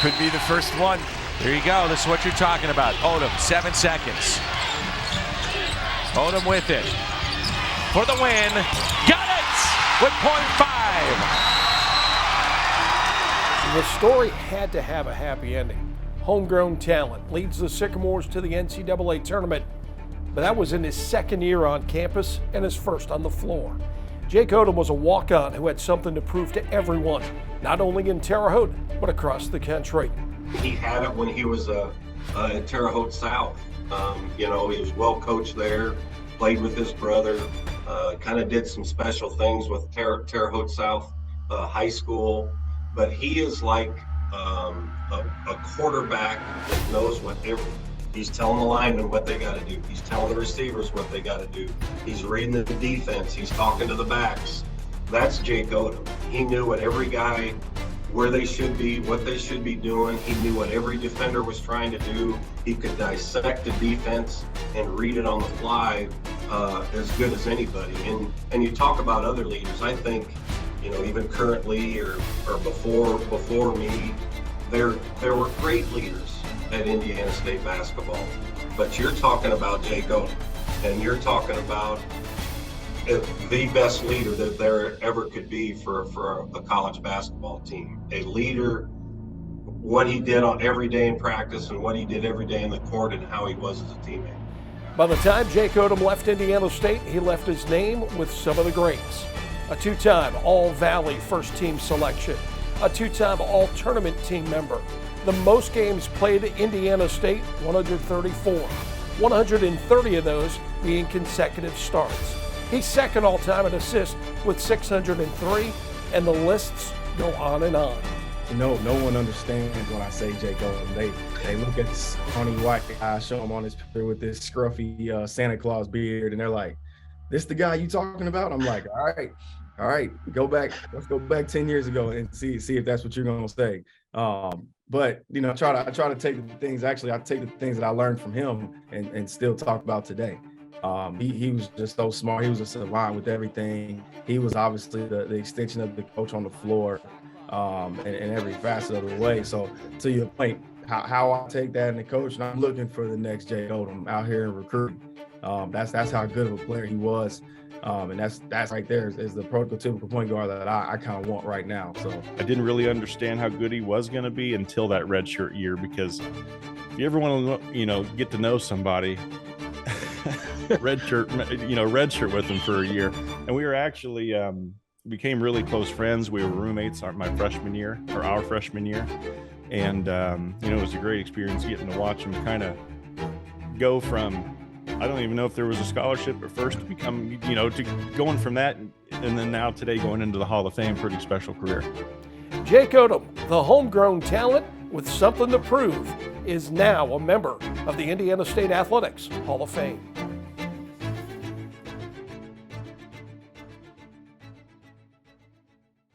Could be the first one. Here you go. This is what you're talking about. Odum, 7 seconds. Odum with it. For the win. Got it! With .5. The story had to have a happy ending. Homegrown talent leads the Sycamores to the NCAA tournament, but that was in his second year on campus and his first on the floor. Jake Odum was a walk-on who had something to prove to everyone, not only in Terre Haute, but across the country. He had it when he was at Terre Haute South. He was well coached there, played with his brother, kind of did some special things with Terre Haute South High School. But he is like a quarterback that knows he's telling the linemen what they got to do. He's telling the receivers what they got to do. He's reading the defense. He's talking to the backs. That's Jake Odum. He knew what every guy, where they should be, what they should be doing. He knew what every defender was trying to do. He could dissect the defense and read it on the fly as good as anybody. And you talk about other leaders. I think, even currently or before me, there were great leaders at Indiana State basketball. But you're talking about Jake Odum, and you're talking about the best leader that there ever could be for a college basketball team. A leader, what he did on every day in practice and what he did every day in the court and how he was as a teammate. By the time Jake Odum left Indiana State, he left his name with some of the greats. A two-time All-Valley first-team selection, a two-time All-Tournament team member, the most games played at Indiana State, 134, 130 of those being consecutive starts. He's second all-time in assists with 603, and the lists go on and on. No one understands when I say Jake Odum. They look at this funny white guy, show him on his picture with this scruffy Santa Claus beard, and they're like, "This the guy you talking about?" I'm like, all right, let's go back 10 years ago and see if that's what you're gonna say. But I try to take the things. Actually, I take the things that I learned from him and still talk about today. He was just so smart. He was a savant with everything. He was obviously the extension of the coach on the floor, in every facet of the way. So to your point, how I take that in the coach, and I'm looking for the next Jake Odum out here in recruiting. That's how good of a player he was. And that's right there is the prototypical point guard that I kind of want right now. So I didn't really understand how good he was going to be until that redshirt year, because if you ever want to, get to know somebody, redshirt with him for a year. And we were actually became really close friends. We were roommates our freshman year. And, it was a great experience getting to watch him kind of go from, I don't even know if there was a scholarship at first to become, to going from that. And then now today going into the Hall of Fame, pretty special career. Jake Odum, the homegrown talent with something to prove, is now a member of the Indiana State Athletics Hall of Fame.